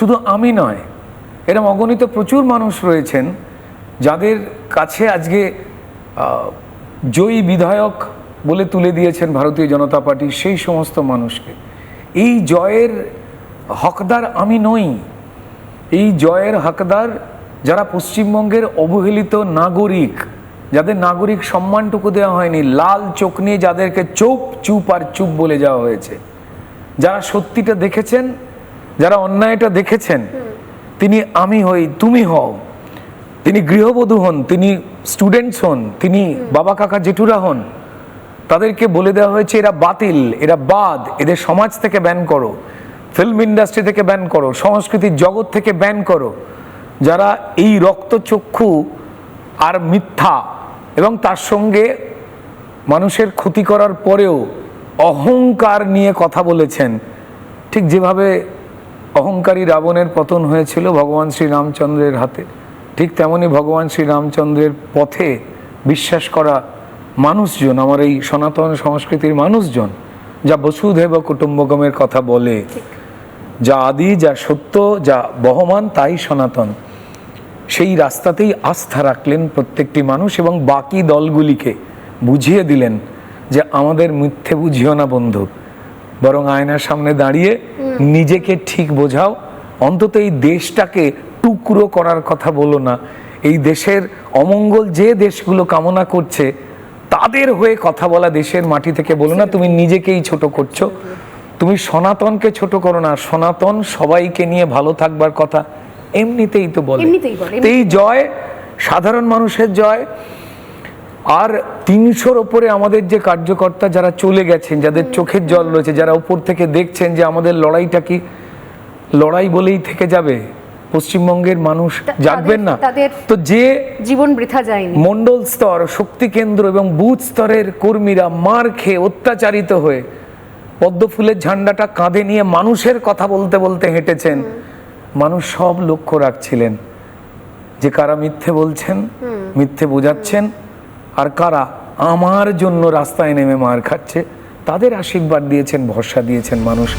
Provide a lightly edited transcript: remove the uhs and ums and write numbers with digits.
শুধু আমি নয়, এরম অগণিত প্রচুর মানুষ রয়েছেন যাদের কাছে আজকে জয়ী বিধায়ক বলে তুলে দিয়েছেন ভারতীয় জনতা পার্টি সেই সমস্ত মানুষকে। এই জয়ের হকদার আমি নই, এই জয়ের হকদার যারা পশ্চিমবঙ্গের অবহেলিত নাগরিক, যাদের নাগরিক সম্মানটুকু দেওয়া হয়নি, লাল চোখ নিয়ে যাদেরকে চুপ চুপ আর চুপ বলে যাওয়া হয়েছে, যারা সত্যিটা দেখেছেন, যারা অন্যায়টা দেখেছেন, তিনি আমি হই তুমি হও, তিনি গৃহবধূ হন, তিনি স্টুডেন্টস হন, তিনি বাবা কাকা জেঠুরা হন, তাদেরকে বলে দেওয়া হয়েছে এরা বাতিল, এরা বাদ, এদের সমাজ থেকে ব্যান করো, ফিল্ম ইন্ডাস্ট্রি থেকে ব্যান করো, সংস্কৃতির জগৎ থেকে ব্যান করো। যারা এই রক্তচক্ষু আর মিথ্যা এবং তার সঙ্গে মানুষের ক্ষতি করার পরেও অহংকার নিয়ে কথা বলেছেন, ঠিক যেভাবে অহংকারী রাবণের পতন হয়েছিল ভগবান শ্রীরামচন্দ্রের হাতে, ঠিক তেমনি ভগবান শ্রীরামচন্দ্রের পথে বিশ্বাস করা মানুষজন, আমার এই সনাতন সংস্কৃতির মানুষজন, যা বসুধৈব কুটুম্বকমের কথা বলে, যা আদি, যা সত্য, যা বহমান, তাই সনাতন, সেই রাস্তাতেই আস্থা রাখলেন প্রত্যেকটি মানুষ এবং বাকি দলগুলিকে বুঝিয়ে দিলেন যে আমাদের মিথ্যে বুঝিও না বন্ধু, বরং আয়নার সামনে দাঁড়িয়ে নিজেকে ঠিক বোঝাও, অন্তত এই দেশটাকে টুকরো করার কথা বলো না, এই দেশের অমঙ্গল যে দেশগুলো কামনা করছে তাদের হয়ে কথা বলা দেশের মাটি থেকে বলো না, তুমি নিজেকেই ছোট করছো, তুমি সনাতনকে ছোট করো না, সনাতন সবাইকে নিয়ে ভালো থাকবার কথা এমনিতেই তো বলে। এই জয় সাধারণ মানুষের জয়। আর ৩০০-র ওপরে আমাদের যে কার্যকর্তা যারা চলে গেছেন, যাদের চোখের জল রয়েছে, যারা উপর থেকে দেখছেন যে আমাদের লড়াইটা কি লড়াই বলেই থেকে যাবে, পশ্চিমবঙ্গের মানুষ জাগবেন না, তো যে জীবন বৃথা যায়নি, মন্ডল স্তর, শক্তি কেন্দ্র এবং বুথ স্তরের কর্মীরা মার খেয়ে অত্যাচারিত হয়ে পদ্মফুলের ঝান্ডাটা কাঁধে নিয়ে মানুষের কথা বলতে বলতে হেঁটেছেন, মানুষ সব লক্ষ্য রাখছিলেন যে কারা মিথ্যে বলছেন, মিথ্যে বোঝাচ্ছেন, আর কারা আমার জন্য রাস্তায় নেমে মার খাচ্ছে, তাদের আশীর্বাদ দিয়েছেন, ভরসা দিয়েছেন মানুষ।